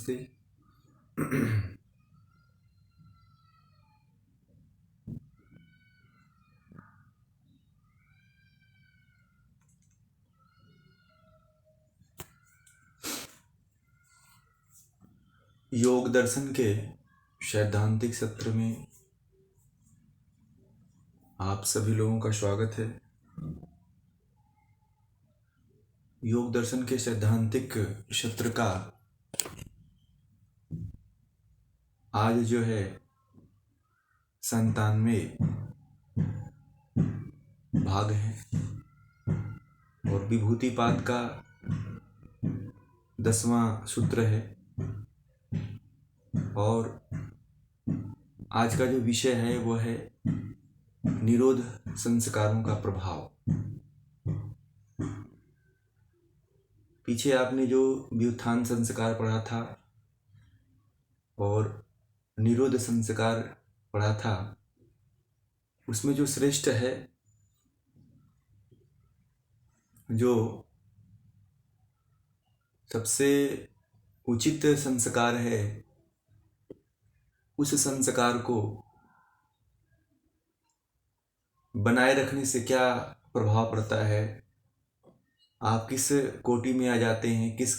नमस्ते। योग दर्शन के सैद्धांतिक सत्र में आप सभी लोगों का स्वागत है। योग दर्शन के सैद्धांतिक सत्र का आज जो है 97 भाग है और विभूतिपाद का 10वां सूत्र है। और आज का जो विषय है वो है निरोध संस्कारों का प्रभाव। पीछे आपने जो व्युत्थान संस्कार पढ़ा था और निरोध संस्कार पढ़ा था, उसमें जो श्रेष्ठ है, जो सबसे उचित संस्कार है, उस संस्कार को बनाए रखने से क्या प्रभाव पड़ता है, आप किस कोटि में आ जाते हैं, किस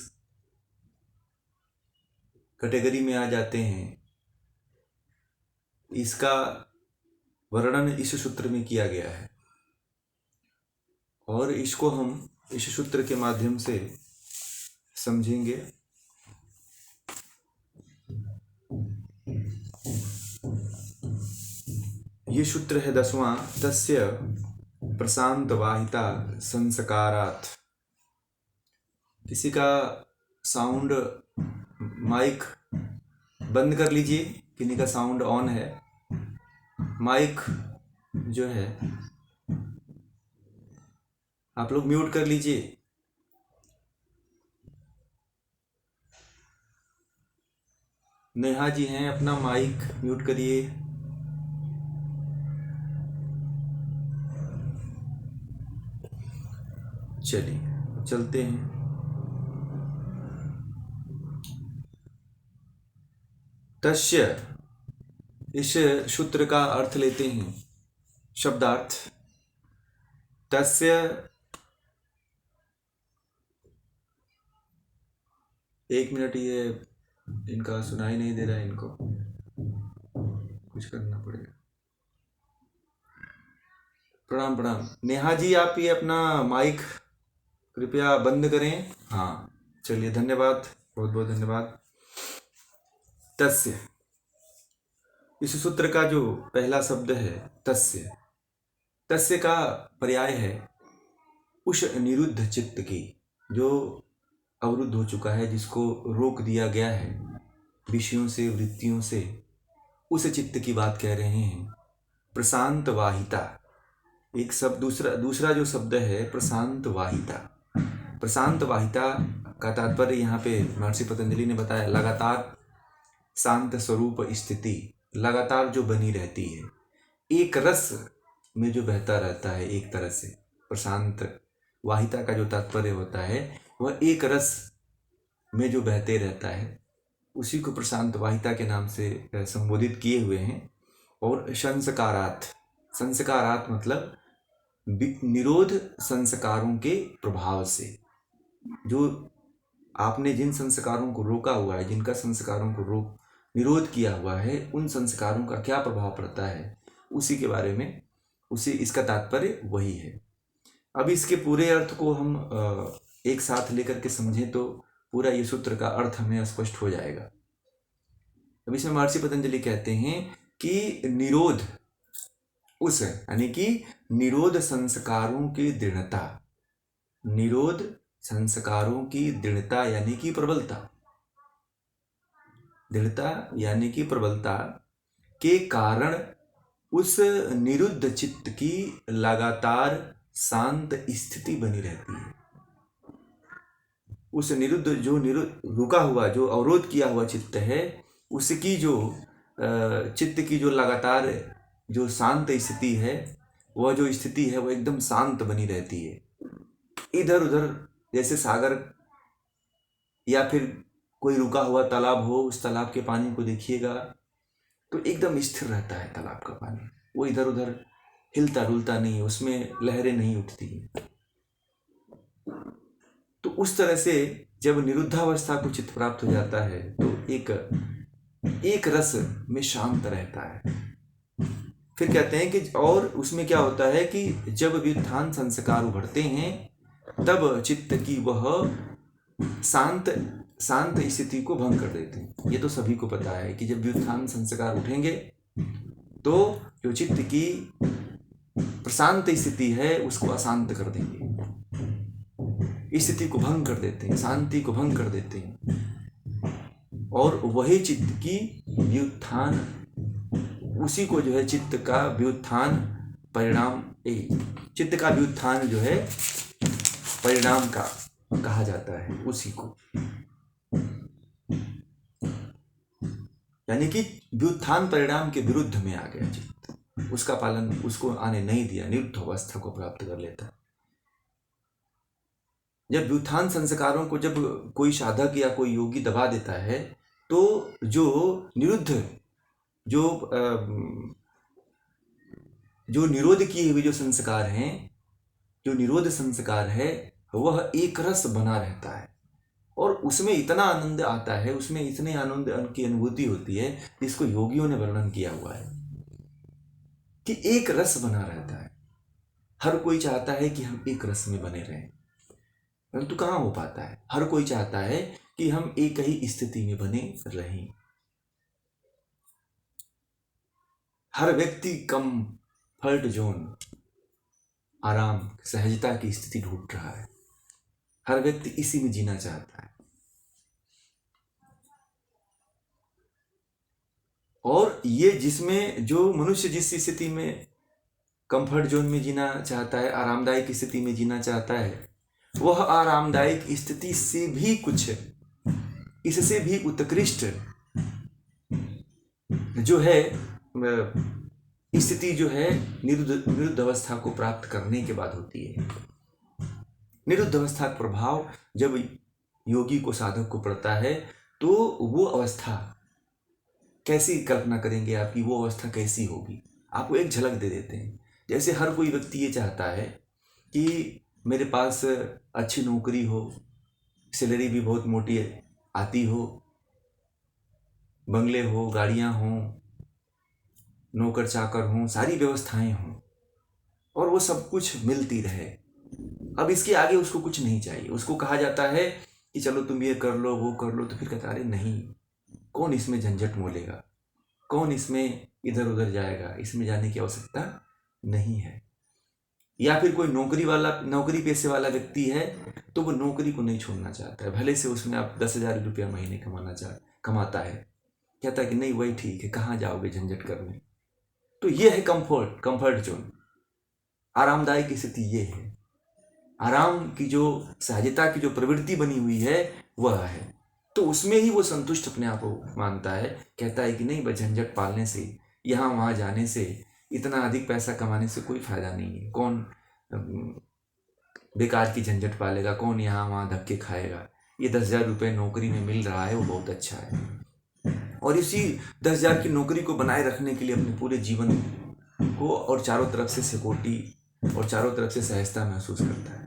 कैटेगरी में आ जाते हैं, इसका वर्णन इस सूत्र में किया गया है। और इसको हम इस सूत्र के माध्यम से समझेंगे। ये सूत्र है 10वां, तस्य प्रशांत वाहिता संस्कारात्। किसी का साउंड माइक बंद कर लीजिए, किसी का साउंड ऑन है, माइक जो है आप लोग म्यूट कर लीजिए। नेहा जी हैं, अपना माइक म्यूट करिए। चलिए चलते हैं। तस्य, इस सूत्र का अर्थ लेते हैं, शब्दार्थ। तस्य, एक मिनट, ये इनका सुनाई नहीं दे रहा है, इनको कुछ करना पड़ेगा। प्रणाम प्रणाम। नेहा जी, आप ये अपना माइक कृपया बंद करें। हाँ चलिए, धन्यवाद, बहुत बहुत धन्यवाद। तस्य, इस सूत्र का जो पहला शब्द है तस्य, तस्य का पर्याय है उस निरुद्ध चित्त की, जो अवरुद्ध हो चुका है, जिसको रोक दिया गया है विषयों से, वृत्तियों से, उस चित्त की बात कह रहे हैं। प्रशांत वाहिता, एक शब्द, दूसरा जो शब्द है प्रशांत वाहिता। प्रशांत वाहिता का तात्पर्य यहाँ पे महर्षि पतंजलि ने बताया, लगातार शांत स्वरूप स्थिति, लगातार जो बनी रहती है, एक रस में जो बहता रहता है। एक तरह से प्रशांत वाहिता का जो तात्पर्य होता है वह एक रस में जो बहते रहता है, उसी को प्रशांत वाहिता के नाम से संबोधित किए हुए हैं। और संस्कारात्, संस्कारात् मतलब निरोध संस्कारों के प्रभाव से, जो आपने जिन संस्कारों को रोका हुआ है, जिनका संस्कारों को निरोध किया हुआ है, उन संस्कारों का क्या प्रभाव पड़ता है, उसी के बारे में, उसी इसका तात्पर्य वही है। अब इसके पूरे अर्थ को हम एक साथ लेकर के समझें तो पूरा ये सूत्र का अर्थ हमें स्पष्ट हो जाएगा। अब इसमें महर्षि पतंजलि कहते हैं कि निरोध, उस यानी कि निरोध संस्कारों की दृढ़ता, निरोध संस्कारों की दृढ़ता यानी कि प्रबलता, दृढ़ता यानी कि प्रबलता के कारण उस निरुद्ध चित्त की लगातार शांत स्थिति बनी रहती है। उस निरुद्ध, जो रुका हुआ, जो अवरोध किया हुआ चित्त है, उसकी जो चित्त की जो लगातार जो शांत स्थिति है, वह जो स्थिति है वह एकदम शांत बनी रहती है। इधर उधर जैसे सागर या फिर कोई रुका हुआ तालाब हो, उस तालाब के पानी को देखिएगा तो एकदम स्थिर रहता है तालाब का पानी, वो इधर उधर हिलता डुलता नहीं है, उसमें लहरें नहीं उठती। तो उस तरह से जब निरुद्धावस्था को चित्त प्राप्त हो जाता है तो एक रस में शांत रहता है। फिर कहते हैं कि और उसमें क्या होता है कि जब व्युत्थान संस्कार उभरते हैं तब चित्त की वह शांत स्थिति को भंग कर देते हैं। ये तो सभी को पता है कि जब व्युत्थान संस्कार उठेंगे तो जो चित्त की प्रशांत स्थिति है उसको अशांत कर देंगे, स्थिति को भंग कर देते हैं, शांति को भंग कर देते हैं। और वही चित्त की व्युत्थान, उसी को जो है चित्त का व्युत्थान परिणाम, चित्त का व्युत्थान जो है परिणाम का कहा जाता है उसी को। यानी कि व्युत्थान परिणाम के विरुद्ध में आ गया चित्त, उसका पालन उसको आने नहीं दिया, निरुद्ध अवस्था को प्राप्त कर लेता है। जब व्युत्थान संस्कारों को जब कोई साधक या कोई योगी दबा देता है तो जो निरुद्ध जो निरोध किए हुए जो संस्कार हैं, जो निरोध संस्कार है वह एक रस बना रहता है और उसमें इतना आनंद आता है, उसमें इतने आनंद की अनुभूति होती है जिसको योगियों ने वर्णन किया हुआ है कि एक रस बना रहता है। हर कोई चाहता है कि हम एक रस में बने रहें, परंतु कहाँ हो पाता है। हर कोई चाहता है कि हम एक ही स्थिति में बने रहें। हर व्यक्ति कंफर्ट जोन, आराम सहजता की स्थिति ढूंढ रहा है। हर व्यक्ति इसी में जीना चाहता है। और ये जिसमें जो मनुष्य जिस स्थिति में कंफर्ट जोन में जीना चाहता है, आरामदायक स्थिति में जीना चाहता है, वह आरामदायक स्थिति से भी कुछ, इससे भी उत्कृष्ट जो है स्थिति जो है निरुद्ध अवस्था को प्राप्त करने के बाद होती है। निरुद्ध अवस्था का प्रभाव जब योगी को, साधक को पड़ता है तो वो अवस्था कैसी कल्पना करेंगे आपकी, वो अवस्था कैसी होगी आपको एक झलक दे देते हैं। जैसे हर कोई व्यक्ति ये चाहता है कि मेरे पास अच्छी नौकरी हो, सैलरी भी बहुत मोटी आती हो, बंगले हो, गाड़ियां हों, नौकर चाकर हों, सारी व्यवस्थाएं हों और वो सब कुछ मिलती रहे। अब इसके आगे उसको कुछ नहीं चाहिए। उसको कहा जाता है कि चलो तुम ये कर लो, वो कर लो, तो फिर कहता अरे नहीं, कौन इसमें झंझट मोलेगा, कौन इसमें इधर उधर जाएगा, इसमें जाने की आवश्यकता नहीं है। या फिर कोई नौकरी पेशे वाला व्यक्ति है तो वो नौकरी को नहीं छोड़ना चाहता है, भले से उसमें आप 10,000 रुपया महीने कमाता है, कहता है कि नहीं वही ठीक है, कहाँ जाओगे झंझट करने। तो ये है कंफर्ट जोन, आरामदायक स्थिति ये है। आराम की जो सहजता की जो प्रवृत्ति बनी हुई है वह है, तो उसमें ही वो संतुष्ट अपने आप को मानता है। कहता है कि नहीं बस झंझट पालने से, यहाँ वहाँ जाने से, इतना अधिक पैसा कमाने से कोई फायदा नहीं है। कौन बेकार की झंझट पालेगा, कौन यहाँ वहाँ धक्के खाएगा। ये 10,000 रुपये नौकरी में मिल रहा है वो बहुत अच्छा है। और इसी 10,000 की नौकरी को बनाए रखने के लिए अपने पूरे जीवन को और चारों तरफ से सिक्योरिटी और चारों तरफ से सहजता महसूस करता है।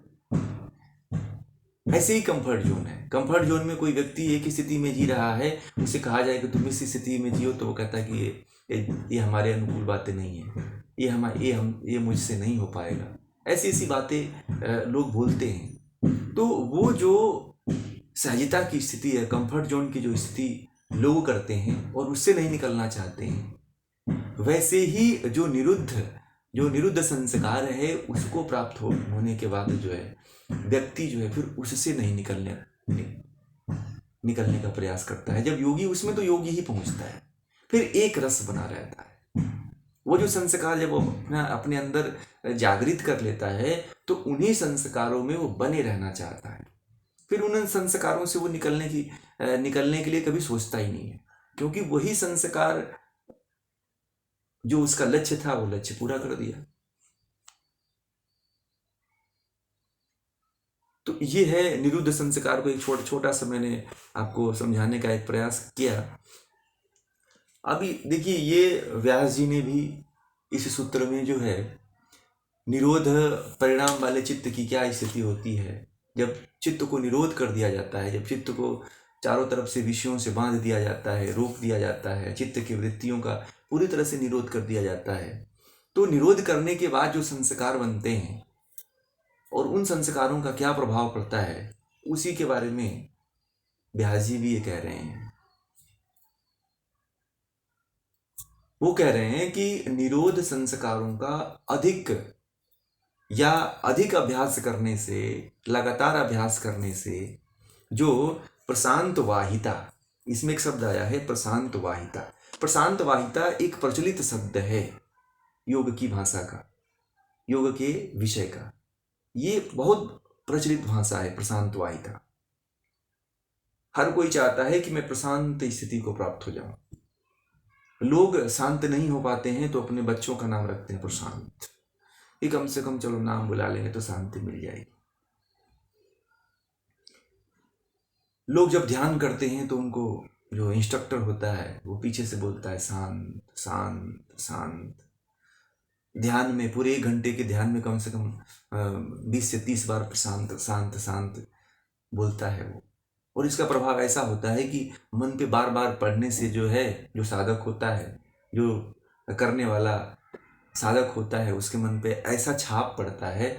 ऐसे ही कंफर्ट जोन है। कंफर्ट जोन में कोई व्यक्ति एक ही स्थिति में जी रहा है, उसे कहा जाए कि तुम इस स्थिति में जियो, तो वो कहता है कि ये हमारे अनुकूल बातें नहीं है, ये मुझसे नहीं हो पाएगा। ऐसी बातें लोग बोलते हैं। तो वो जो सहजता की स्थिति है, कंफर्ट जोन की जो स्थिति लोग करते हैं और उससे नहीं निकलना चाहते हैं, वैसे ही जो निरुद्ध संस्कार है उसको प्राप्त होने के बाद जो है व्यक्ति जो है फिर उससे नहीं निकलने का प्रयास करता है। जब योगी, उसमें तो योगी ही पहुंचता है, फिर एक रस बना रहता है। वो जो संस्कार जब वो अपने अंदर जागृत कर लेता है तो उन्हीं संस्कारों में वो बने रहना चाहता है। फिर उन संस्कारों से वो निकलने के लिए कभी सोचता ही नहीं है, क्योंकि वही संस्कार जो उसका लक्ष्य था वो लक्ष्य पूरा कर दिया। तो ये है निरुद्ध संस्कार को एक छोटा सा मैंने आपको समझाने का एक प्रयास किया। अभी देखिए, ये व्यास जी ने भी इस सूत्र में जो है निरोध परिणाम वाले चित्त की क्या स्थिति होती है, जब चित्त को निरोध कर दिया जाता है, जब चित्त को चारों तरफ से विषयों से बांध दिया जाता है, रोक दिया जाता है, चित्त की वृत्तियों का पूरी तरह से निरोध कर दिया जाता है, तो निरोध करने के बाद जो संस्कार बनते हैं और उन संस्कारों का क्या प्रभाव पड़ता है, उसी के बारे में व्यास जी भी ये कह रहे हैं। वो कह रहे हैं कि निरोध संस्कारों का अधिक अभ्यास करने से, लगातार अभ्यास करने से जो प्रशांत वाहिता, इसमें एक शब्द आया है प्रशांत वाहिता। प्रशांत वाहिता एक प्रचलित शब्द है योग की भाषा का, योग के विषय का। ये बहुत प्रचलित भाषा है प्रशांत वाहिता। हर कोई चाहता है कि मैं प्रशांत स्थिति को प्राप्त हो जाऊं। लोग शांत नहीं हो पाते हैं तो अपने बच्चों का नाम रखते हैं प्रशांत, कि कम से कम चलो नाम बुला लेंगे तो शांति मिल जाएगी। लोग जब ध्यान करते हैं तो उनको जो इंस्ट्रक्टर होता है वो पीछे से बोलता है शांत शांत शांत। ध्यान में पूरे 1 घंटे के ध्यान में कम से कम 20 से 30 बार शांत शांत शांत बोलता है वो। और इसका प्रभाव ऐसा होता है कि मन पे बार बार पढ़ने से जो है, जो साधक होता है, जो करने वाला साधक होता है, उसके मन पे ऐसा छाप पड़ता है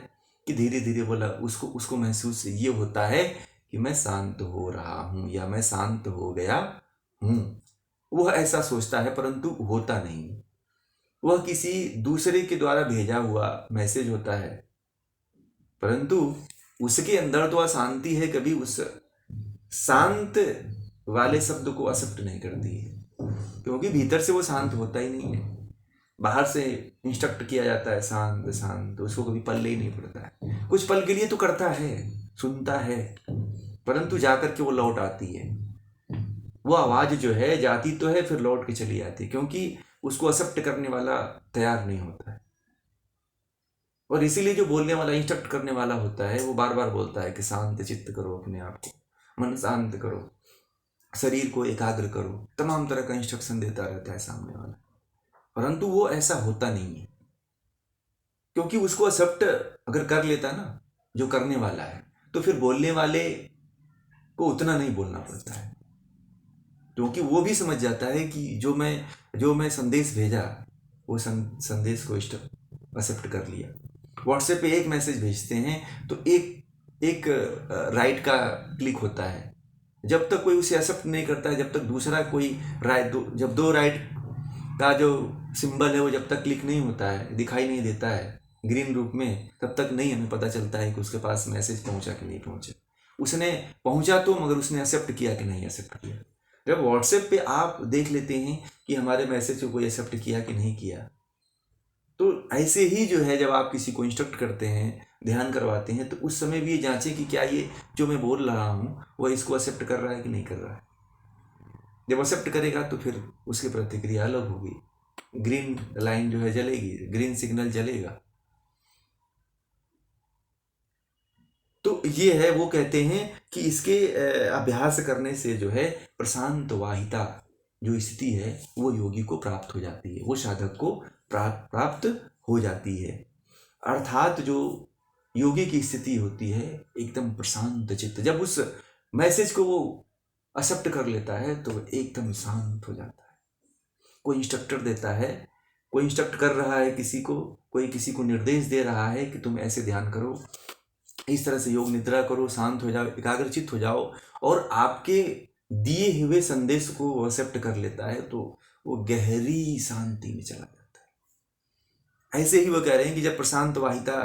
कि धीरे धीरे बोला उसको महसूस ये होता है कि मैं शांत हो रहा हूँ या मैं शांत हो गया हूँ। वह ऐसा सोचता है परंतु होता नहीं। वह किसी दूसरे के द्वारा भेजा हुआ मैसेज होता है, परंतु उसके अंदर तो अशांति है, कभी उस शांत वाले शब्द को एक्सेप्ट नहीं करती है, क्योंकि भीतर से वो शांत होता ही नहीं है। बाहर से इंस्ट्रक्ट किया जाता है शांत शांत, तो उसको कभी पल्ले ही नहीं पड़ता है। कुछ पल के लिए तो करता है, सुनता है, परंतु जाकर के वो लौट आती है। वो आवाज जो है जाती तो है, फिर लौट के चली जाती है, क्योंकि उसको एक्सेप्ट करने वाला तैयार नहीं होता है। और इसीलिए जो बोलने वाला, इंस्ट्रक्ट करने वाला होता है, वो बार बार बोलता है कि शांत चित्त करो, अपने आप को मन शांत करो, शरीर को एकाग्र करो, तमाम तरह का इंस्ट्रक्शन देता रहता है सामने वाला, परंतु वो ऐसा होता नहीं है। क्योंकि उसको एक्सेप्ट अगर कर लेता ना जो करने वाला है, तो फिर बोलने वाले को उतना नहीं बोलना पड़ता है, क्योंकि वो भी समझ जाता है कि जो मैं संदेश भेजा वो संदेश को एक्सेप्ट कर लिया। व्हाट्सएप पे एक मैसेज भेजते हैं तो एक राइट का क्लिक होता है, जब तक कोई उसे एक्सेप्ट नहीं करता है, जब तक दूसरा कोई जब 2 राइट का जो सिंबल है वो जब तक क्लिक नहीं होता है, दिखाई नहीं देता है ग्रीन रूप में, तब तक नहीं हमें पता चलता है कि उसके पास मैसेज पहुंचा कि नहीं पहुंचा। उसने पहुंचा तो, मगर उसने एक्सेप्ट किया कि नहीं एक्सेप्ट किया। जब व्हाट्सएप पे आप देख लेते हैं कि हमारे मैसेज को कोई एक्सेप्ट किया कि नहीं किया, तो ऐसे ही जो है जब आप किसी को इंस्ट्रक्ट करते हैं, ध्यान करवाते हैं, तो उस समय भी ये जांचें कि क्या ये जो मैं बोल रहा हूँ वह इसको एक्सेप्ट कर रहा है कि नहीं कर रहा है। जब एक्सेप्ट करेगा तो फिर उसकी प्रतिक्रिया अलग होगी, ग्रीन लाइन जो है जलेगी, ग्रीन सिग्नल जलेगा। तो ये है, वो कहते हैं कि इसके अभ्यास करने से जो है प्रशांत वाहिता जो स्थिति है वो योगी को प्राप्त हो जाती है, वो साधक को प्राप्त हो जाती है। अर्थात जो योगी की स्थिति होती है एकदम प्रशांत चित्त, जब उस मैसेज को वो एक्सेप्ट कर लेता है तो एकदम शांत हो जाता है। कोई इंस्ट्रक्टर देता है, कोई इंस्ट्रक्ट कर रहा है किसी को, कोई किसी को निर्देश दे रहा है कि तुम ऐसे ध्यान करो, इस तरह से योग निद्रा करो, शांत हो जाओ, एकाग्रचित हो जाओ, और आपके दिए हुए संदेश को एक्सेप्ट कर लेता है तो वो गहरी शांति में चला जाता है। ऐसे ही वो कह रहे हैं कि जब प्रशांत वाहिता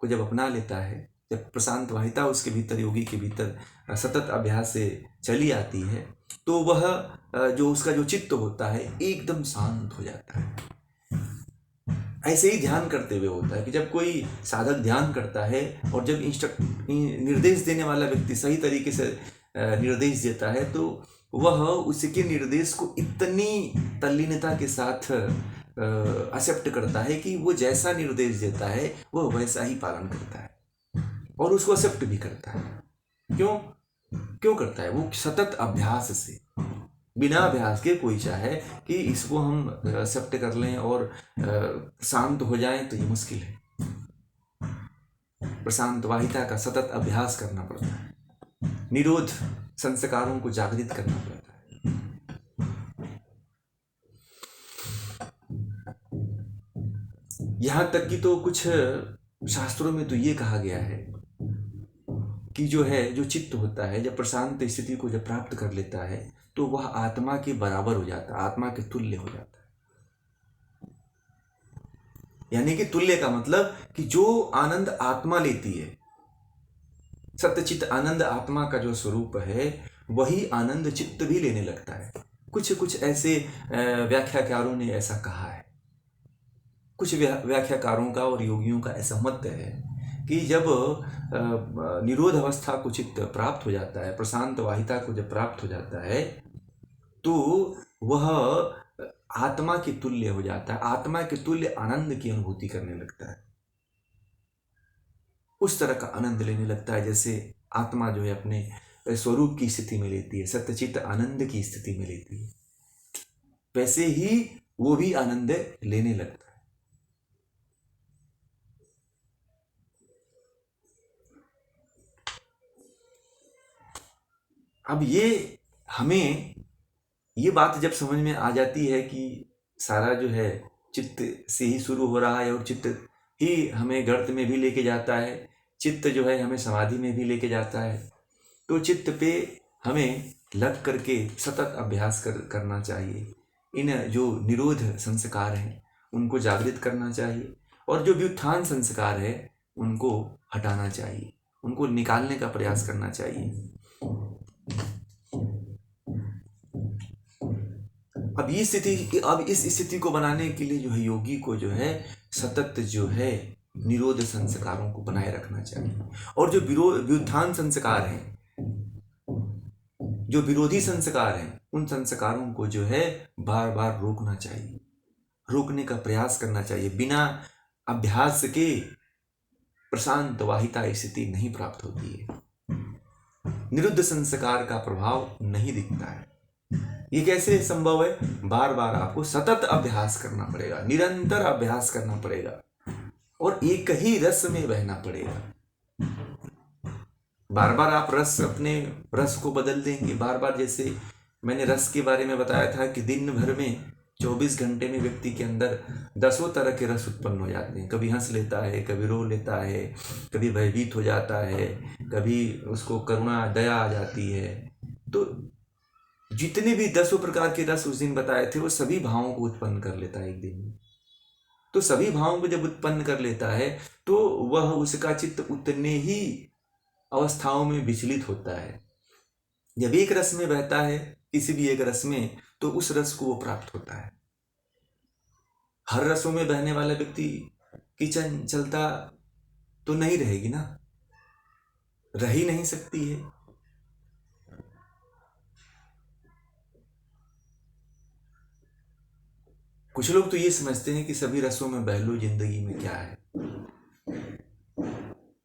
को जब अपना लेता है, जब प्रशांत वाहिता उसके भीतर, योगी के भीतर सतत अभ्यास से चली आती है, तो वह जो उसका जो चित्त होता है एकदम शांत हो जाता है। ऐसे ही ध्यान करते हुए होता है कि जब कोई साधक ध्यान करता है और जब निर्देश देने वाला व्यक्ति सही तरीके से निर्देश देता है, तो वह उसके निर्देश को इतनी तल्लीनता के साथ एक्सेप्ट करता है कि वो जैसा निर्देश देता है वह वैसा ही पालन करता है। और उसको एक्सेप्ट भी करता है। क्यों क्यों करता है? वो सतत अभ्यास से, बिना अभ्यास के कोई चाहे कि इसको हम एक्सेप्ट कर लें और शांत हो जाएं तो ये मुश्किल है। प्रशांत वाहिता का सतत अभ्यास करना पड़ता है, निरोध संस्कारों को जागृत करना पड़ता है। यहां तक कि तो कुछ शास्त्रों में तो ये कहा गया है कि जो चित्त होता है, जब प्रशांत स्थिति को जब प्राप्त कर लेता है तो वह आत्मा के बराबर हो जाता है, आत्मा के तुल्य हो जाता है। यानी कि तुल्य का मतलब कि जो आनंद आत्मा लेती है, सत्यचित आनंद आत्मा का जो स्वरूप है, वही आनंद चित्त भी लेने लगता है। कुछ कुछ ऐसे व्याख्याकारों ने ऐसा कहा है, कुछ व्याख्याकारों का और योगियों का ऐसा मत है कि जब निरोध अवस्था को चित्त प्राप्त हो जाता है, प्रशांत वाहिता को जब प्राप्त हो जाता है, तो वह आत्मा के तुल्य हो जाता है, आत्मा के तुल्य आनंद की अनुभूति करने लगता है, उस तरह का आनंद लेने लगता है जैसे आत्मा जो है अपने स्वरूप की स्थिति में लेती है, सत्यचित आनंद की स्थिति में लेती है, वैसे ही वो भी आनंद लेने लगता है। अब हमें ये बात जब समझ में आ जाती है कि सारा जो है चित्त से ही शुरू हो रहा है और चित्त ही हमें गर्त में भी लेके जाता है, चित्त जो है हमें समाधि में भी लेके जाता है, तो चित्त पे हमें लग करके सतत अभ्यास करना चाहिए। इन जो निरोध संस्कार हैं उनको जागृत करना चाहिए, और जो व्युत्थान संस्कार है उनको हटाना चाहिए, उनको निकालने का प्रयास करना चाहिए। अब इस स्थिति को बनाने के लिए जो है योगी को जो है सतत जो है निरोध संस्कारों को बनाए रखना चाहिए, और जो व्युत्थान संस्कार हैं, जो विरोधी संस्कार हैं, उन संस्कारों को जो है बार बार रोकना चाहिए, रोकने का प्रयास करना चाहिए। बिना अभ्यास के प्रशांत वाहिता स्थिति नहीं प्राप्त होती है, निरुद्ध संस्कार का प्रभाव नहीं दिखता है। ये कैसे संभव है? बार बार आपको सतत अभ्यास करना पड़ेगा, निरंतर अभ्यास करना पड़ेगा, और एक ही रस में बहना पड़ेगा। बार बार आप अपने रस को बदल देंगे, बार बार, जैसे मैंने रस के बारे में बताया था कि दिन भर में 24 घंटे में व्यक्ति के अंदर 10 तरह के रस उत्पन्न हो जाते हैं। कभी हंस लेता है, कभी रो लेता है, कभी भयभीत हो जाता है, कभी उसको करुणा दया आ जाती है। तो जितने भी 10 प्रकार के रस उस दिन बताए थे, वो सभी भावों को उत्पन्न कर लेता है एक दिन में। तो सभी भावों को जब उत्पन्न कर लेता है तो वह उसका चित्त उतने ही अवस्थाओं में विचलित होता है। जब एक रस में बहता है, किसी भी एक रस में, तो उस रस को वो प्राप्त होता है। हर रसों में बहने वाला व्यक्ति की चंचलता तो नहीं रहेगी ना, रह ही नहीं सकती है। कुछ लोग तो ये समझते हैं कि सभी रसों में बह लो, जिंदगी में क्या है।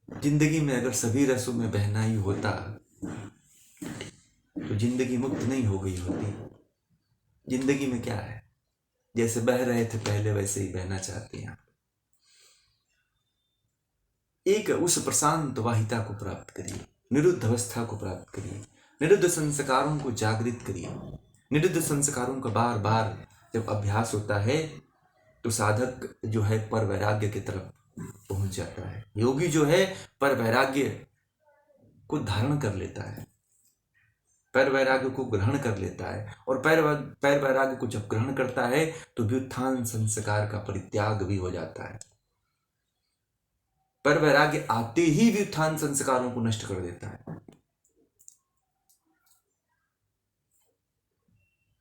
जिंदगी में अगर सभी रसों में बहना ही होता तो जिंदगी मुक्त नहीं हो गई होती। जिंदगी में क्या है, जैसे बह रहे थे पहले वैसे ही बहना चाहते हैं। एक उस प्रशांत वाहिता को प्राप्त करिए, निरुद्ध अवस्था को प्राप्त करिए, निरुद्ध संस्कारों को जागृत करिए। निरुद्ध संस्कारों का बार बार जब अभ्यास होता है तो साधक जो है पर वैराग्य की तरफ पहुंच जाता है। योगी जो है पर वैराग्य को धारण कर लेता है, पर वैराग्य को ग्रहण कर लेता है, और पर वैराग्य को जब ग्रहण करता है तो व्युत्थान संस्कार का परित्याग भी हो जाता है। पर वैराग्य आते ही व्युत्थान संस्कारों को नष्ट कर देता है।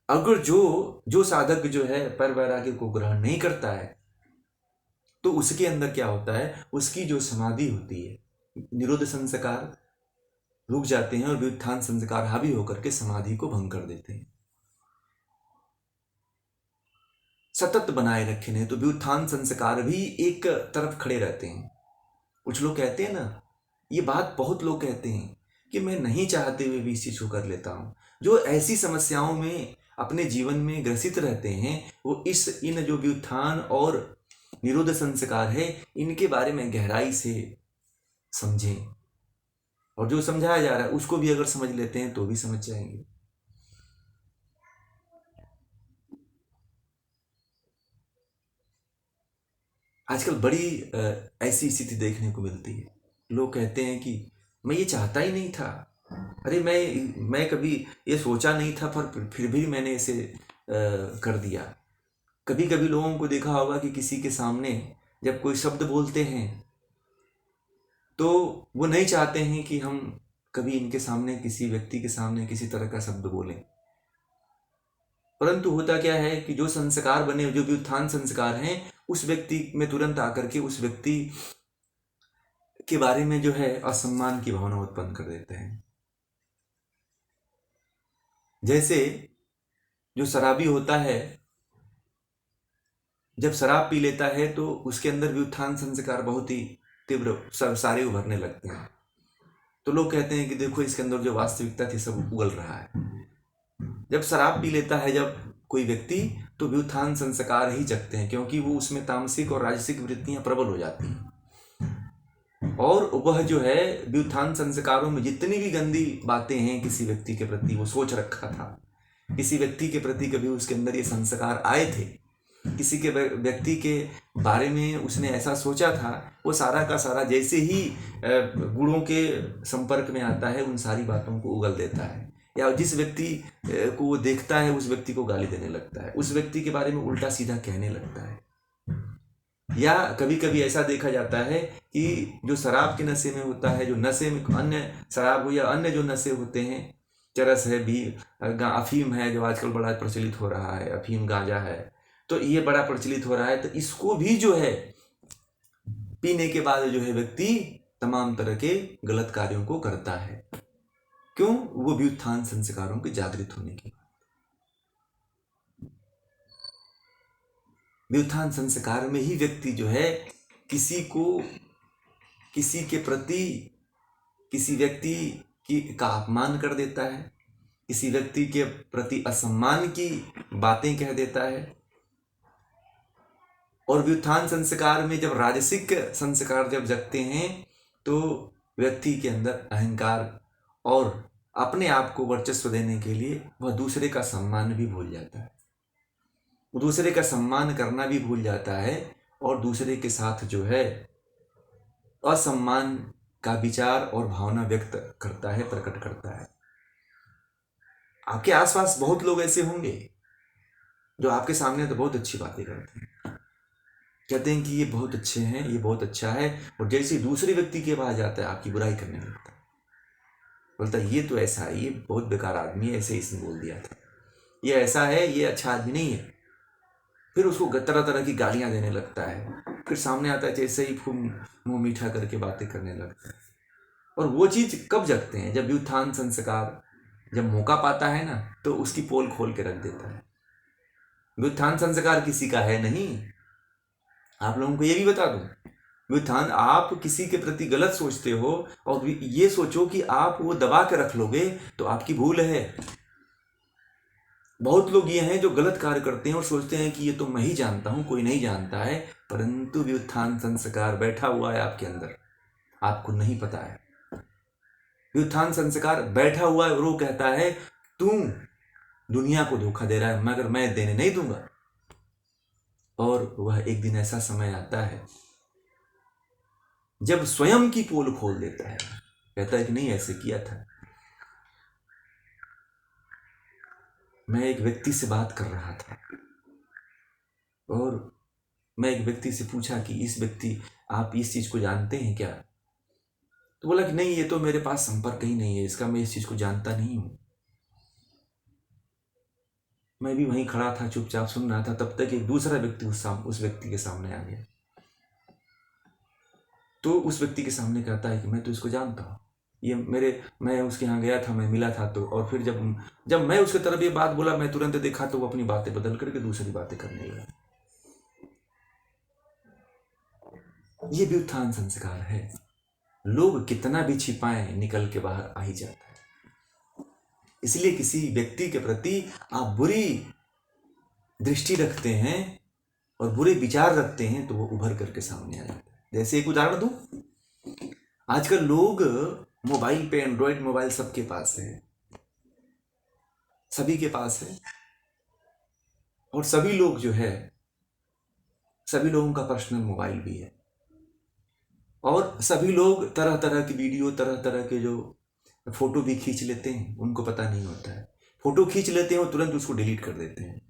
अगर जो साधक जो है पर वैराग्य को ग्रहण नहीं करता है तो उसके अंदर क्या होता है, उसकी जो समाधि होती है, निरोध संस्कार रुक जाते हैं और व्युत्थान संस्कार हावी होकर के समाधि को भंग कर देते हैं। सतत बनाए रखे नहीं तो व्युत्थान संस्कार भी एक तरफ खड़े रहते हैं। कुछ लोग कहते हैं ना ये बात बहुत लोग कहते हैं कि मैं नहीं चाहते हुए भी इस चीज़ को कर लेता हूँ। जो ऐसी समस्याओं में अपने जीवन में ग्रसित रहते हैं वो इन जो व्युत्थान और निरोध संस्कार है इनके बारे में गहराई से समझें, और जो समझाया जा रहा है उसको भी अगर समझ लेते हैं तो भी समझ जाएंगे। आजकल बड़ी ऐसी स्थिति देखने को मिलती है। लोग कहते हैं कि मैं ये चाहता ही नहीं था, अरे मैं कभी ये सोचा नहीं था, पर फिर भी मैंने इसे कर दिया। कभी कभी लोगों को देखा होगा कि किसी के सामने जब कोई शब्द बोलते हैं तो वो नहीं चाहते हैं कि हम कभी इनके सामने, किसी व्यक्ति के सामने किसी तरह का शब्द बोलें, परंतु होता क्या है कि जो संस्कार बने, जो व्युत्थान संस्कार हैं, उस व्यक्ति में तुरंत आकर के उस व्यक्ति के बारे में जो है असम्मान की भावना उत्पन्न कर देते हैं। जैसे जो शराबी होता है, जब शराब पी लेता है तो उसके अंदर व्युत्थान संस्कार बहुत ही तीव्र सारे उभरने लगते हैं। तो लोग कहते हैं कि देखो इसके अंदर जो वास्तविकता थी सब उगल रहा है। जब शराब पी लेता है जब कोई व्यक्ति, तो व्युत्थान संस्कार ही जगते हैं, क्योंकि वो उसमें तामसिक और राजसिक वृत्तियां प्रबल हो जाती हैं। और वह जो है व्युत्थान संस्कारों में जितनी भी गंदी बातें हैं किसी व्यक्ति के प्रति वो सोच रखा था, किसी व्यक्ति के प्रति कभी उसके अंदर ये संस्कार आए थे, किसी के व्यक्ति के बारे में उसने ऐसा सोचा था, वो सारा का सारा जैसे ही गुणों के संपर्क में आता है उन सारी बातों को उगल देता है, या जिस व्यक्ति को वो देखता है उस व्यक्ति को गाली देने लगता है, उस व्यक्ति के बारे में उल्टा सीधा कहने लगता है। या कभी कभी ऐसा देखा जाता है कि जो शराब के नशे में होता है, जो नशे में अन्य शराब हो या अन्य जो नशे होते हैं, चरस है भी, अफीम है जो आजकल बड़ा प्रचलित हो रहा है, अफीम गांजा है, तो ये बड़ा प्रचलित हो रहा है, तो इसको भी जो है पीने के बाद जो है व्यक्ति तमाम तरह के गलत कार्यों को करता है। क्यों? वो व्युत्थान संस्कारों के जागृत होने के बाद। व्युत्थान संस्कार में ही व्यक्ति जो है किसी को, किसी के प्रति, किसी व्यक्ति का अपमान कर देता है, किसी व्यक्ति के प्रति असम्मान की बातें कह देता है। और व्युत्थान संस्कार में जब राजसिक संस्कार जब जगते हैं तो व्यक्ति के अंदर अहंकार और अपने आप को वर्चस्व देने के लिए वह दूसरे का सम्मान भी भूल जाता है, दूसरे का सम्मान करना भी भूल जाता है, और दूसरे के साथ जो है असम्मान का विचार और भावना व्यक्त करता है, प्रकट करता है। आपके आसपास बहुत लोग ऐसे होंगे जो आपके सामने तो बहुत अच्छी बातें करते हैं, कहते हैं कि ये बहुत अच्छे हैं, ये बहुत अच्छा है, और जैसे दूसरे व्यक्ति के पास जाता है आपकी बुराई करने लगता है, बोलता है ये तो ऐसा है, ये बहुत बेकार आदमी है, ऐसे इसने बोल दिया था, ये ऐसा है, ये अच्छा आदमी नहीं है। फिर उसको तरह तरह की गालियां देने लगता है, फिर सामने आता है जैसे ही मुंह मीठा करके बातें करने लगता है। और वो चीज कब जगते हैं? जब व्युत्थान संस्कार जब मौका पाता है ना, तो उसकी पोल खोल के रख देता है। व्युत्थान संस्कार किसी का है नहीं। आप लोगों को ये भी बता दूं, व्युत्थान, आप किसी के प्रति गलत सोचते हो और ये सोचो कि आप वो दबा के रख लोगे तो आपकी भूल है। बहुत लोग ये हैं जो गलत कार्य करते हैं और सोचते हैं कि ये तो मैं ही जानता हूं, कोई नहीं जानता है, परंतु व्युत्थान संस्कार बैठा हुआ है आपके अंदर, आपको नहीं पता है। व्युत्थान संस्कार बैठा हुआ है और वो कहता है तू दुनिया को धोखा दे रहा है, मगर मैं देने नहीं दूंगा। और वह एक दिन ऐसा समय आता है जब स्वयं की पोल खोल देता है, कहता है कि नहीं, ऐसे किया था। मैं एक व्यक्ति से बात कर रहा था और मैं एक व्यक्ति से पूछा कि इस व्यक्ति, आप इस चीज को जानते हैं क्या? तो बोला कि नहीं, ये तो मेरे पास संपर्क ही नहीं है इसका, मैं इस चीज को जानता नहीं हूं। मैं भी वहीं खड़ा था, चुपचाप सुन रहा था, तब तक एक दूसरा व्यक्ति उस व्यक्ति के सामने आ गया। तो उस व्यक्ति के सामने कहता है कि मैं तो इसको जानता हूँ, ये मैं उसके यहाँ गया था, मैं मिला था, तो और फिर जब मैं उसके तरफ ये बात बोला, मैं तुरंत देखा तो वो अपनी बातें बदल करके दूसरी बातें करने लगा। ये व्युत्थान संस्कार है। लोग कितना भी छिपाएं निकल के बाहर आ ही जाता है। इसलिए किसी व्यक्ति के प्रति आप बुरी दृष्टि रखते हैं और बुरे विचार रखते हैं तो वो उभर करके सामने आ जाता है। जैसे एक उदाहरण दूं, आजकल लोग मोबाइल पे, एंड्रॉयड मोबाइल सबके पास है, सभी के पास है, और सभी लोग जो है, सभी लोगों का पर्सनल मोबाइल भी है, और सभी लोग तरह तरह की वीडियो, तरह तरह के जो फोटो भी खींच लेते हैं, उनको पता नहीं होता है। फोटो खींच लेते हैं और तुरंत उसको डिलीट कर देते हैं।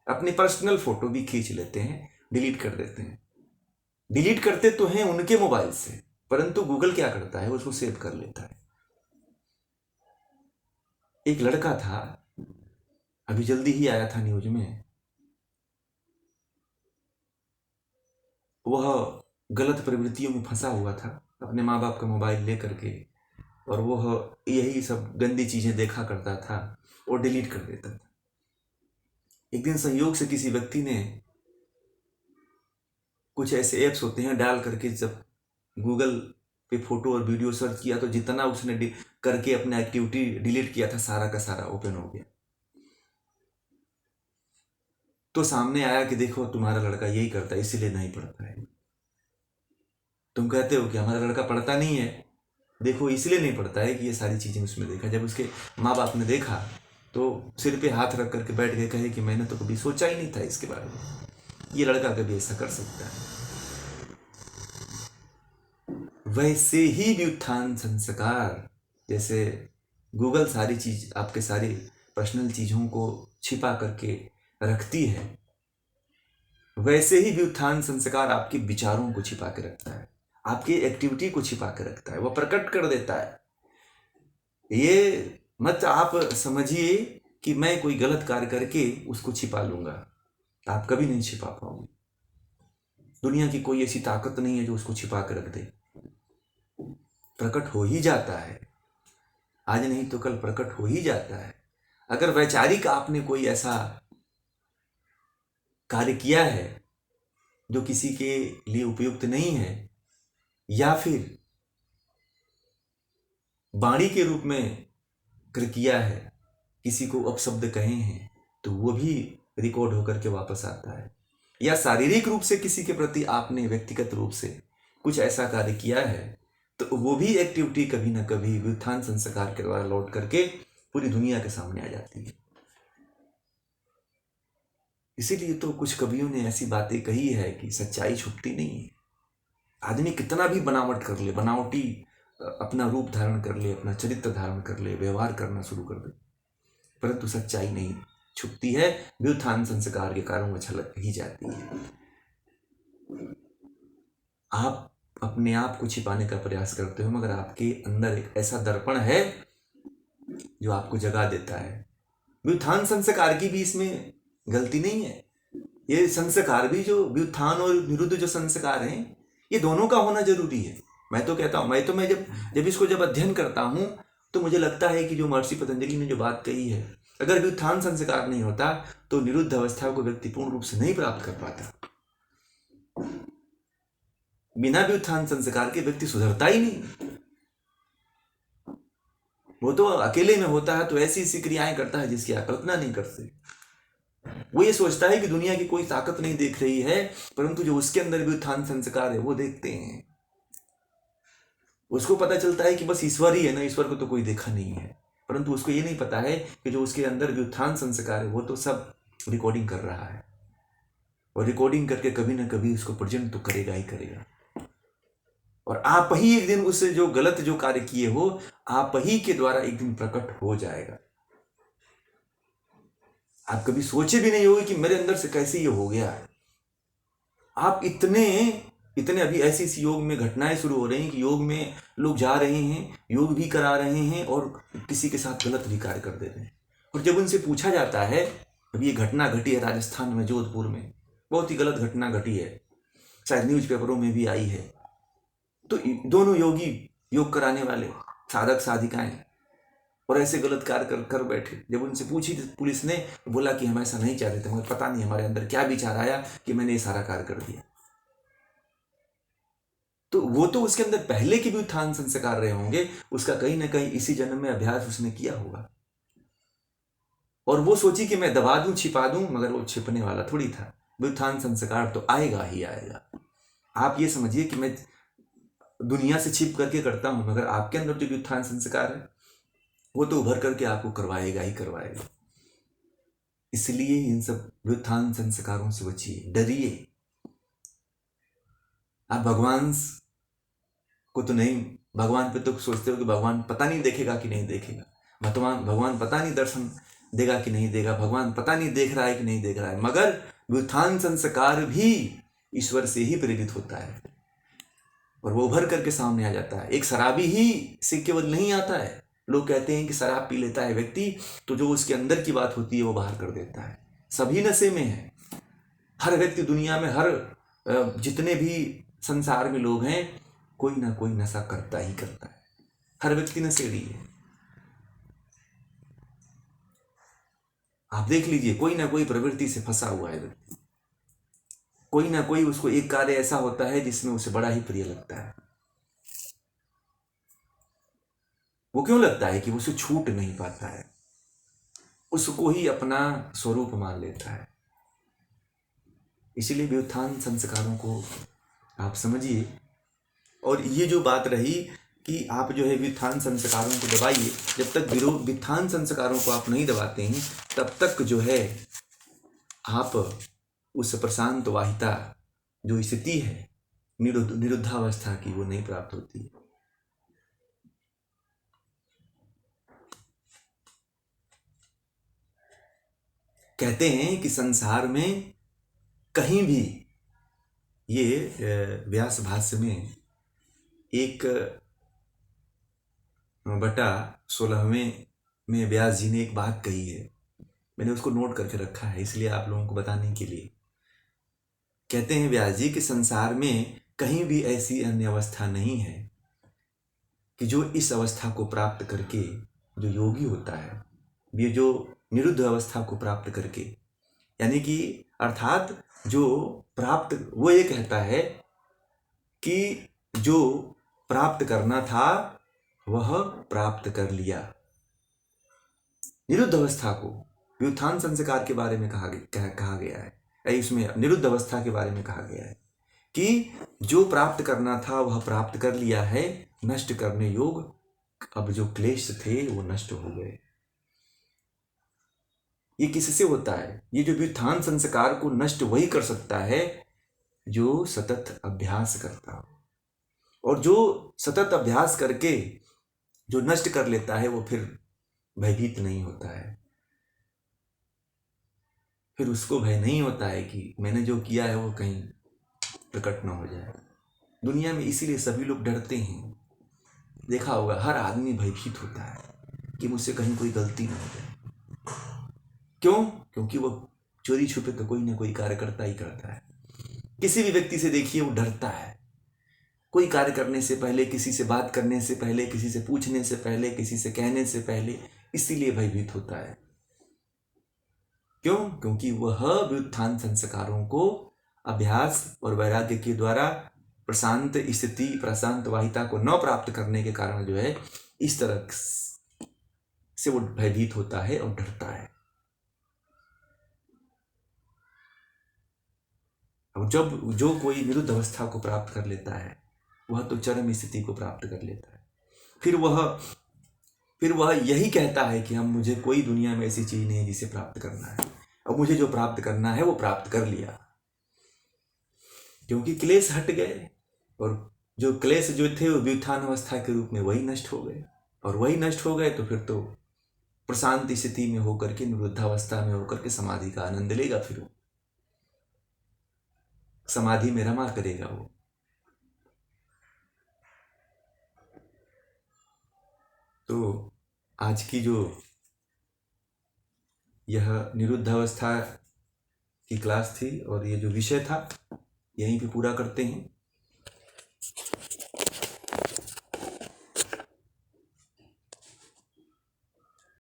अपनी पर्सनल फोटो भी खींच लेते हैं, डिलीट कर देते हैं। डिलीट करते तो हैं उनके मोबाइल से, परंतु गूगल क्या करता है, उसको सेव कर लेता है। एक लड़का था, अभी जल्दी ही आया था न्यूज में, वह गलत प्रवृत्तियों में फंसा हुआ था, अपने माँ बाप का मोबाइल ले करके, और वह यही सब गंदी चीजें देखा करता था और डिलीट कर देता था। एक दिन संयोग से किसी व्यक्ति ने कुछ ऐसे ऐप्स होते हैं, डाल करके जब गूगल पे फोटो और वीडियो सर्च किया तो जितना उसने करके अपना एक्टिविटी डिलीट किया था, सारा का सारा ओपन हो गया। तो सामने आया कि देखो तुम्हारा लड़का यही करता है, इसीलिए नहीं पढ़ता है। तुम कहते हो कि हमारा लड़का पढ़ता नहीं है, देखो इसलिए नहीं पढ़ता है कि ये सारी चीजें उसमें देखा। जब उसके माँ बाप ने देखा तो सिर पे हाथ रख करके बैठ गए, कहे कि मैंने तो कभी सोचा ही नहीं था इसके बारे में, ये लड़का कभी ऐसा कर सकता है। वैसे ही व्युत्थान संस्कार, जैसे गूगल सारी चीज, आपके सारी पर्सनल चीजों को छिपा करके रखती है, वैसे ही व्युत्थान संस्कार आपके विचारों को छिपा के रखता है, आपकी एक्टिविटी को छिपा के रखता है, वह प्रकट कर देता है। ये मत आप समझिए कि मैं कोई गलत कार्य करके उसको छिपा लूंगा, आप कभी नहीं छिपा पाओगे। दुनिया की कोई ऐसी ताकत नहीं है जो उसको छिपा कर रख दे, प्रकट हो ही जाता है, आज नहीं तो कल प्रकट हो ही जाता है। अगर वैचारिक आपने कोई ऐसा कार्य किया है जो किसी के लिए उपयुक्त नहीं है, या फिर वाणी के रूप में किया है, किसी को अपशब्द कहे हैं, तो वो भी रिकॉर्ड होकर के वापस आता है। या शारीरिक रूप से किसी के प्रति आपने व्यक्तिगत रूप से कुछ ऐसा कार्य किया है, तो वो भी एक्टिविटी कभी ना कभी व्युत्थान संस्कार के द्वारा लौट करके पूरी दुनिया के सामने आ जाती है। इसीलिए तो कुछ कवियों ने ऐसी बातें कही है कि सच्चाई छुपती नहीं है। आदमी कितना भी बनावट कर ले, बनावटी अपना रूप धारण कर ले, अपना चरित्र धारण कर ले, व्यवहार करना शुरू कर दे, परंतु सच्चाई नहीं छुपती है, व्युत्थान संस्कार के कारण वो झलक ही जाती है। आप अपने आप को छिपाने का प्रयास करते हो, मगर आपके अंदर एक ऐसा दर्पण है जो आपको जगा देता है। व्युत्थान संस्कार की भी इसमें गलती नहीं है। ये संस्कार भी, जो व्युत्थान और निरुद्ध जो संस्कार हैं, ये दोनों का होना जरूरी है। मैं तो कहता हूं, मैं जब इसको अध्ययन करता हूं तो मुझे लगता है कि जो महर्षि पतंजलि ने जो बात कही है, अगर व्युत्थान संस्कार नहीं होता तो निरुद्ध अवस्था को व्यक्ति पूर्ण रूप से नहीं प्राप्त कर पाता। बिना व्युत्थान संस्कार के व्यक्ति सुधरता ही नहीं। वो तो अकेले में होता है तो ऐसी ऐसी क्रियाएं करता है जिसकी आप कल्पना नहीं करते। वो ये सोचता है कि दुनिया की कोई ताकत नहीं देख रही है, परंतु जो उसके अंदर व्युत्थान संस्कार है वो देखते हैं। उसको पता चलता है कि बस ईश्वर ही है ना, ईश्वर को तो कोई देखा नहीं है, परंतु उसको ये नहीं पता है कि जो उसके अंदर व्युत्थान संस्कार है वो तो सब रिकॉर्डिंग कर रहा है, और रिकॉर्डिंग करके कभी ना कभी उसको प्रेजेंट तो करेगा ही करेगा। और आप ही एक दिन उससे जो गलत जो कार्य किए हो, आप ही के द्वारा एक दिन प्रकट हो जाएगा। आप कभी सोचे भी नहीं होगे कि मेरे अंदर से कैसे ये हो गया। आप इतने अभी ऐसी ऐसी योग में घटनाएं शुरू हो रही हैं कि योग में लोग जा रहे हैं, योग भी करा रहे हैं और किसी के साथ गलत भी कार्य कर दे रहे हैं। और जब उनसे पूछा जाता है, अभी ये घटना घटी है राजस्थान में, जोधपुर में बहुत ही गलत घटना घटी है, शायद न्यूज़पेपरों में भी आई है। तो दोनों योगी, योग कराने वाले साधक साधिकाएं, और ऐसे गलत कार्य कर बैठे। जब उनसे पूछी पुलिस ने, बोला कि हम ऐसा नहीं चाहते थे, मगर पता नहीं हमारे अंदर क्या विचार आया कि मैंने ये सारा कार्य कर दिया। तो वो तो उसके अंदर पहले के भी उत्थान संस्कार रहे होंगे, उसका कहीं ना कहीं इसी जन्म में अभ्यास उसने किया होगा। और वो सोची कि मैं दबा दूं, छिपा दूं, मगर वो छिपने वाला थोड़ी था। व्युत्थान संस्कार तो आएगा ही आएगा। आप ये समझिए कि मैं दुनिया से छिप करके करता हूं, मगर आपके अंदर जो व्युत्थान संस्कार है वो तो उभर करके आपको करवाएगा ही करवाएगा। इसलिए इन सब व्युत्थान संस्कारों से बचिए, डरिए। आप भगवान को तो नहीं, भगवान पे तो सोचते हो कि भगवान पता नहीं देखेगा कि नहीं देखेगा, भगवान पता नहीं दर्शन देगा कि नहीं देगा, भगवान पता नहीं देख रहा है कि नहीं देख रहा है, मगर व्युत्थान संस्कार भी ईश्वर से ही प्रेरित होता है और वो उभर करके सामने आ जाता है। एक शराबी ही से केवल नहीं आता है। लोग कहते हैं कि शराब पी लेता है व्यक्ति तो जो उसके अंदर की बात होती है वो बाहर कर देता है। सभी नशे में है। हर व्यक्ति दुनिया में, हर जितने भी संसार में लोग हैं, कोई ना कोई नशा करता ही करता है। हर व्यक्ति नशेड़ी है। आप देख लीजिए, कोई ना कोई प्रवृत्ति से फंसा हुआ है व्यक्ति। कोई ना कोई उसको एक कार्य ऐसा होता है जिसमें उसे बड़ा ही प्रिय लगता है। वो क्यों लगता है कि उसे छूट नहीं पाता है, उसको ही अपना स्वरूप मान लेता है। इसीलिए व्युत्थान संस्कारों को आप समझिए। और ये जो बात रही कि आप जो है व्युत्थान संस्कारों को दबाइए, जब तक व्युत्थान संस्कारों को आप नहीं दबाते हैं तब तक जो है आप उस प्रशांत वाहिता जो स्थिति है निरुद्धावस्था की, वो नहीं प्राप्त होती। कहते हैं कि संसार में कहीं भी, ये व्यास भाष्य में 1/16 में व्यास जी ने एक बात कही है। मैंने उसको नोट करके रखा है इसलिए आप लोगों को बताने के लिए। कहते हैं व्यास जी कि संसार में कहीं भी ऐसी अन्य अवस्था नहीं है कि जो इस अवस्था को प्राप्त करके जो योगी होता है, ये जो निरुद्ध अवस्था को प्राप्त करके, यानी कि अर्थात जो प्राप्त, वो ये कहता है कि जो प्राप्त करना था वह प्राप्त कर लिया। निरुद्ध अवस्था को व्युत्थान संस्कार के बारे में कहा गया है, इसमें निरुद्ध अवस्था के बारे में कहा गया है कि जो प्राप्त करना था वह प्राप्त कर लिया है, नष्ट करने योग अब जो क्लेश थे वो नष्ट हो गए। ये किससे होता है? ये जो व्युत्थान संस्कार को नष्ट वही कर सकता है जो सतत अभ्यास करता हो, और जो सतत अभ्यास करके जो नष्ट कर लेता है वो फिर भयभीत नहीं होता है। फिर उसको भय नहीं होता है कि मैंने जो किया है वो कहीं प्रकट ना हो जाए। दुनिया में इसीलिए सभी लोग डरते हैं। देखा होगा, हर आदमी भयभीत होता है कि मुझसे कहीं कोई गलती ना हो जाए। क्यों? क्योंकि वो चोरी छुपे तो कोई ना कोई कार्य करता ही करता है। किसी भी व्यक्ति से देखिए, वो डरता है। कोई कार्य करने से पहले, किसी से बात करने से पहले, किसी से पूछने से पहले, किसी से कहने से पहले, इसीलिए भयभीत होता है। क्यों? क्योंकि वह व्युत्थान संस्कारों को अभ्यास और वैराग्य के द्वारा प्रशांत स्थिति, प्रशांत वाहिता को न प्राप्त करने के कारण जो है इस तरह से वो भयभीत होता है और डरता है। अब जब जो कोई निरुद्ध अवस्था को प्राप्त कर लेता है वह तो चरम स्थिति को प्राप्त कर लेता है। फिर वह यही कहता है कि मुझे कोई दुनिया में ऐसी चीज नहीं है जिसे प्राप्त करना है, अब मुझे जो प्राप्त करना है वो प्राप्त कर लिया, क्योंकि क्लेश हट गए। और जो क्लेश जो थे वो व्युत्थान अवस्था के रूप में वही नष्ट हो गए, और वही नष्ट हो गए तो फिर तो प्रशांत स्थिति में होकर के, निरुद्धावस्था में होकर के समाधि का आनंद लेगा। फिर वो समाधि में रमा करेगा वो। तो आज की जो यह निरुद्ध अवस्था की क्लास थी और ये जो विषय था, यहीं पे पूरा करते हैं।